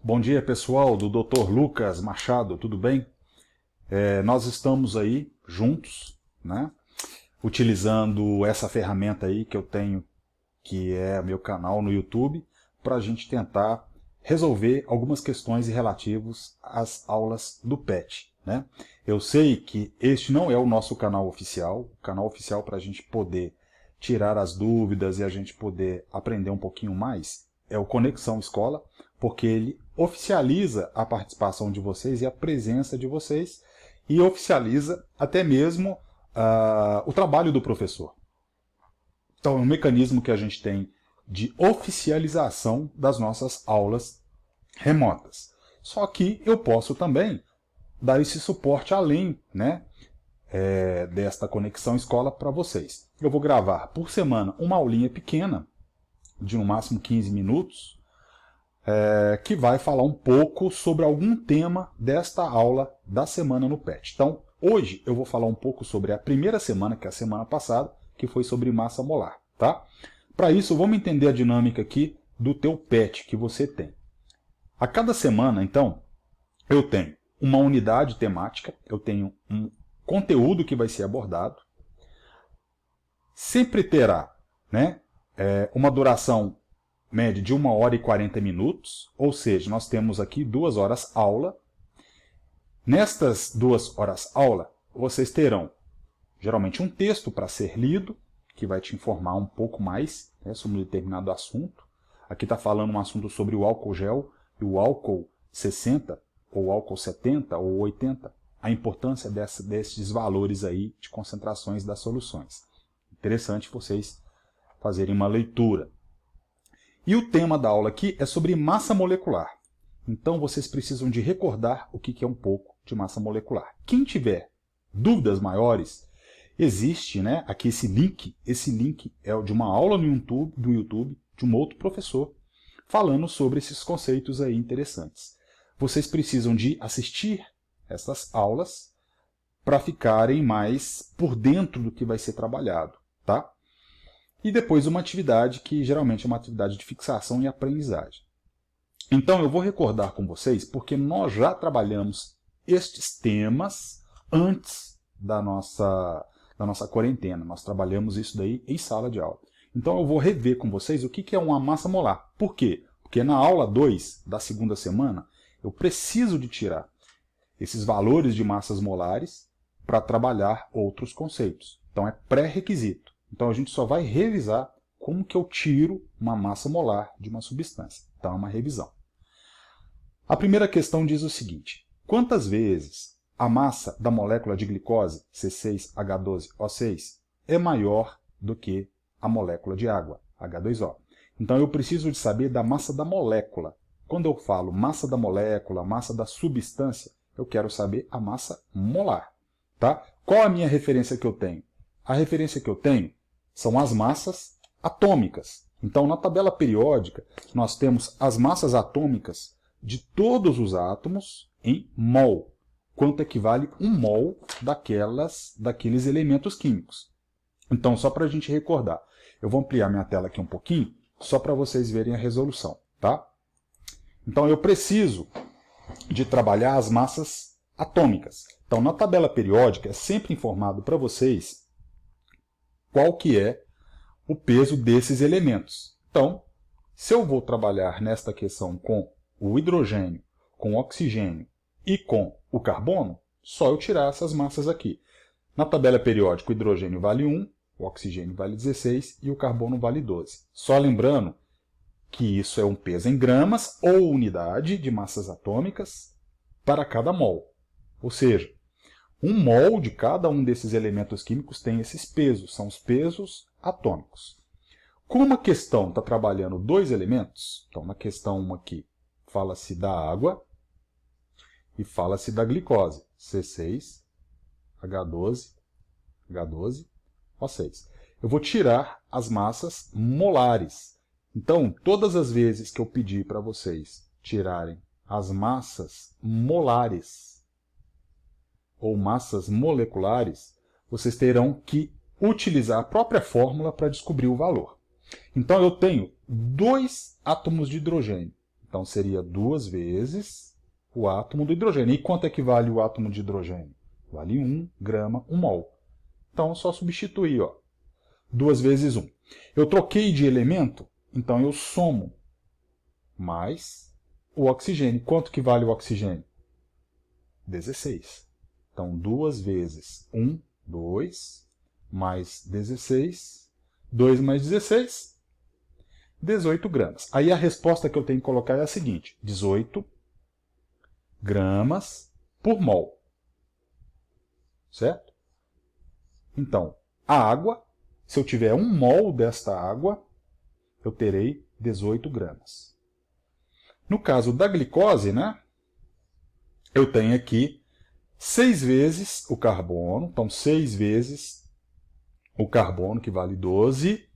Bom dia, pessoal, do Dr. Lucas Machado, tudo bem? Nós estamos aí juntos, né? Utilizando essa ferramenta aí que eu tenho, que é meu canal no YouTube, para a gente tentar resolver algumas questões relativas às aulas do PET, né? Eu sei que este não é o nosso canal oficial, o canal oficial para a gente poder tirar as dúvidas e a gente poder aprender um pouquinho mais é o Conexão Escola, porque ele oficializa a participação de vocês e a presença de vocês e oficializa até mesmo o trabalho do professor. Então é um mecanismo que a gente tem de oficialização das nossas aulas remotas. Só que eu posso também dar esse suporte além, né, desta Conexão Escola para vocês. Eu vou gravar por semana uma aulinha pequena, de no máximo 15 minutos, que vai falar um pouco sobre algum tema desta aula da semana no PET. Então, hoje eu vou falar um pouco sobre a primeira semana, que é a semana passada, que foi sobre massa molar, tá? Para isso, vamos entender a dinâmica aqui do teu PET que você tem. A cada semana, então, eu tenho uma unidade temática, eu tenho um conteúdo que vai ser abordado, sempre terá, né, uma duração média de 1 hora e 40 minutos, ou seja, nós temos aqui 2 horas aula. Nestas 2 horas aula, vocês terão geralmente um texto para ser lido, que vai te informar um pouco mais, né, sobre um determinado assunto. Aqui está falando um assunto sobre o álcool gel e o álcool 60, ou álcool 70, ou 80, a importância desses valores aí de concentrações das soluções. Interessante vocês fazerem uma leitura. E o tema da aula aqui é sobre massa molecular. Então vocês precisam de recordar o que é um pouco de massa molecular. Quem tiver dúvidas maiores, existe, né, aqui esse link. Esse link é de uma aula no YouTube de um outro professor falando sobre esses conceitos aí interessantes. Vocês precisam de assistir essas aulas para ficarem mais por dentro do que vai ser trabalhado, tá? E depois uma atividade que geralmente é uma atividade de fixação e aprendizagem. Então eu vou recordar com vocês, porque nós já trabalhamos estes temas antes da nossa quarentena. Nós trabalhamos isso daí em sala de aula. Então eu vou rever com vocês o que é uma massa molar. Por quê? Porque na aula 2 da segunda semana, eu preciso de tirar esses valores de massas molares para trabalhar outros conceitos. Então é pré-requisito. Então a gente só vai revisar como que eu tiro uma massa molar de uma substância. Então é uma revisão. A primeira questão diz o seguinte: quantas vezes a massa da molécula de glicose, C6H12O6, é maior do que a molécula de água, H2O? Então eu preciso de saber da massa da molécula. Quando eu falo massa da molécula, massa da substância, eu quero saber a massa molar. Tá? Qual a minha referência que eu tenho? A referência que eu tenho são as massas atômicas. Então, na tabela periódica, nós temos as massas atômicas de todos os átomos em mol. Quanto equivale 1 mol daqueles elementos químicos. Então, só para a gente recordar, eu vou ampliar minha tela aqui um pouquinho, só para vocês verem a resolução, tá? Então, eu preciso de trabalhar as massas atômicas. Então, na tabela periódica, é sempre informado para vocês qual que é o peso desses elementos. Então, se eu vou trabalhar nesta questão com o hidrogênio, com o oxigênio e com o carbono, só eu tirar essas massas aqui. Na tabela periódica, o hidrogênio vale 1, o oxigênio vale 16 e o carbono vale 12. Só lembrando que isso é um peso em gramas ou unidade de massas atômicas para cada mol. Ou seja, 1 mol de cada um desses elementos químicos tem esses pesos, são os pesos atômicos. Como a questão está trabalhando 2 elementos, então na questão 1 aqui fala-se da água e fala-se da glicose, C6H12O6. Eu vou tirar as massas molares. Então, todas as vezes que eu pedir para vocês tirarem as massas molares ou massas moleculares, vocês terão que utilizar a própria fórmula para descobrir o valor. Então eu tenho 2 átomos de hidrogênio. Então, seria 2 vezes o átomo do hidrogênio. E quanto é que vale o átomo de hidrogênio? Vale 1 grama, 1 mol. Então, é só substituir, ó. 2 vezes 1. Eu troquei de elemento, então eu somo mais o oxigênio. Quanto que vale o oxigênio? 16. Então, 2 vezes 1, 2, mais 16, 2 mais 16, 18 gramas. Aí a resposta que eu tenho que colocar é a seguinte, 18 gramas por mol. Certo? Então, a água, se eu tiver 1 mol desta água, eu terei 18 gramas. No caso da glicose, né, eu tenho aqui 6 vezes o carbono, então 6 vezes o carbono, que vale 12.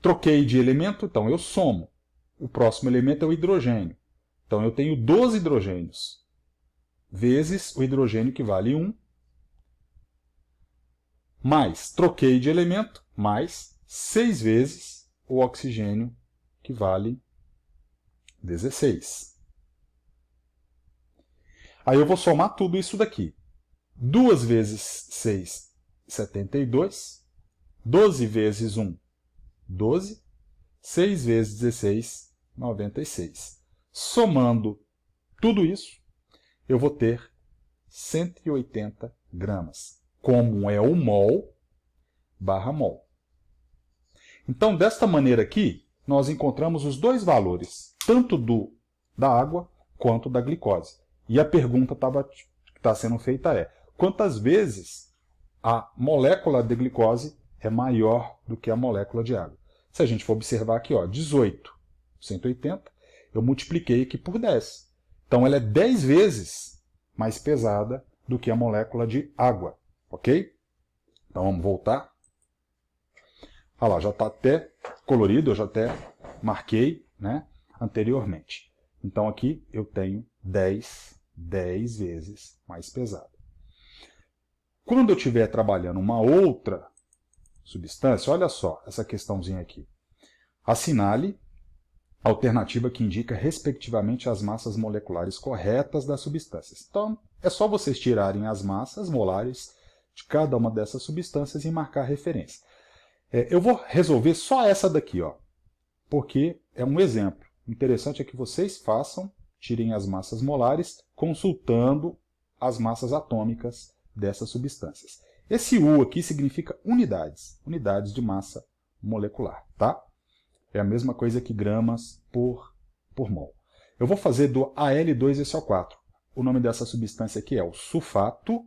Troquei de elemento, então eu somo. O próximo elemento é o hidrogênio. Então eu tenho 12 hidrogênios, vezes o hidrogênio, que vale 1, mais troquei de elemento, mais 6 vezes o oxigênio, que vale 16. Aí eu vou somar tudo isso daqui. 2 vezes 6, 72. 12 vezes 1, 12. 6 vezes 16, 96. Somando tudo isso, eu vou ter 180 gramas. Como é o mol barra mol. Então, desta maneira aqui, nós encontramos os dois valores, tanto da água quanto da glicose. E a pergunta que está sendo feita é, quantas vezes a molécula de glicose é maior do que a molécula de água? Se a gente for observar aqui, ó, 18, 180, eu multipliquei aqui por 10. Então, ela é 10 vezes mais pesada do que a molécula de água. Ok? Então, vamos voltar. Olha lá, já está até colorido, eu já até marquei, né, anteriormente. Então, aqui eu tenho 10 vezes mais pesada. Quando eu estiver trabalhando uma outra substância, olha só essa questãozinha aqui. Assinale a alternativa que indica, respectivamente, as massas moleculares corretas das substâncias. Então, é só vocês tirarem as massas molares de cada uma dessas substâncias e marcar referência. Eu vou resolver só essa daqui, ó, porque é um exemplo. O interessante é que vocês façam, tirem as massas molares, consultando as massas atômicas dessas substâncias. Esse U aqui significa unidades, unidades de massa molecular, tá? É a mesma coisa que gramas por mol. Eu vou fazer do Al2SO4. O nome dessa substância aqui é o sulfato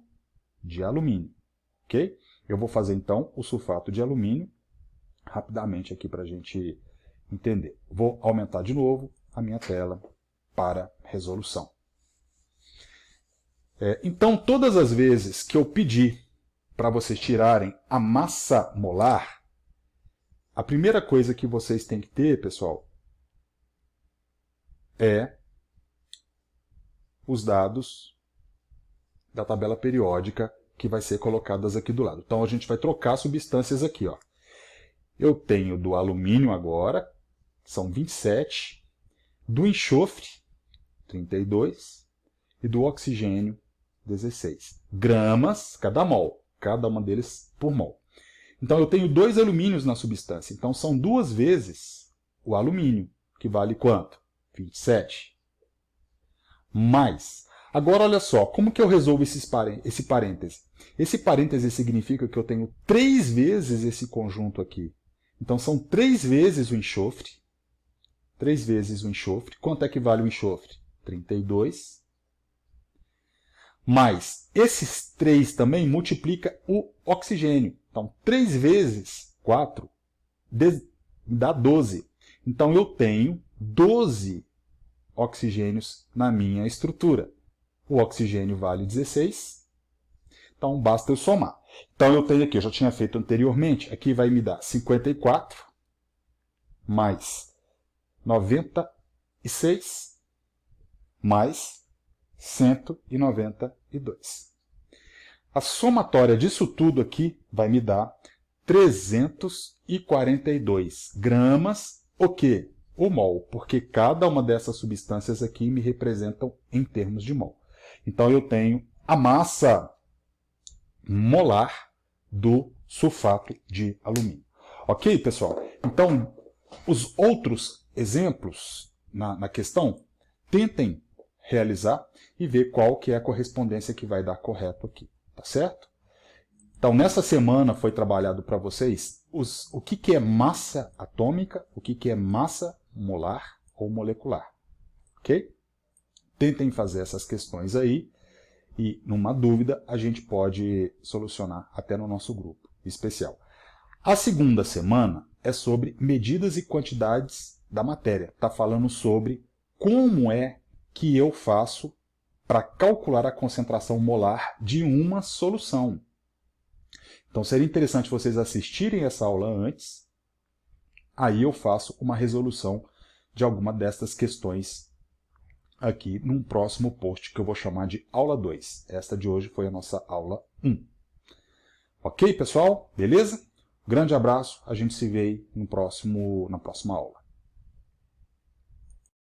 de alumínio, ok? Eu vou fazer então o sulfato de alumínio rapidamente aqui para a gente entender. Vou aumentar de novo a minha tela para resolução. Então, todas as vezes que eu pedir para vocês tirarem a massa molar, a primeira coisa que vocês têm que ter, pessoal, é os dados da tabela periódica que vai ser colocadas aqui do lado. Então, a gente vai trocar substâncias aqui, ó. Eu tenho do alumínio agora, são 27, do enxofre, 32, e do oxigênio, 16. Gramas cada mol, cada uma deles por mol. Então, eu tenho 2 alumínios na substância. Então, são 2 vezes o alumínio, que vale quanto? 27. Mais. Agora, olha só, como que eu resolvo esse parêntese? Esse parêntese significa que eu tenho 3 vezes esse conjunto aqui. Então, são 3 vezes o enxofre. 3 vezes o enxofre. Quanto é que vale o enxofre? 32. Mais esses 3 também multiplica o oxigênio. Então, 3 vezes 4 dá 12. Então, eu tenho 12 oxigênios na minha estrutura. O oxigênio vale 16. Então, basta eu somar. Então, eu tenho aqui, eu já tinha feito anteriormente, aqui vai me dar 54 mais 96 mais 192. A somatória disso tudo aqui vai me dar 342 gramas, o quê? o mol, porque cada uma dessas substâncias aqui me representam em termos de mol. Então eu tenho a massa molar do sulfato de alumínio. Ok, pessoal? Então, os outros exemplos na questão, tentem realizar e ver qual que é a correspondência que vai dar correto aqui, tá certo? Então, nessa semana foi trabalhado para vocês o que é massa atômica, o que é massa molar ou molecular, ok? Tentem fazer essas questões aí e, numa dúvida, a gente pode solucionar até no nosso grupo especial. A segunda semana é sobre medidas e quantidades da matéria. Está falando sobre como é que eu faço para calcular a concentração molar de uma solução. Então seria interessante vocês assistirem essa aula antes, aí eu faço uma resolução de alguma dessas questões aqui num próximo post que eu vou chamar de aula 2. Esta de hoje foi a nossa aula 1. Ok, pessoal? Beleza? Grande abraço, a gente se vê aí na próxima aula.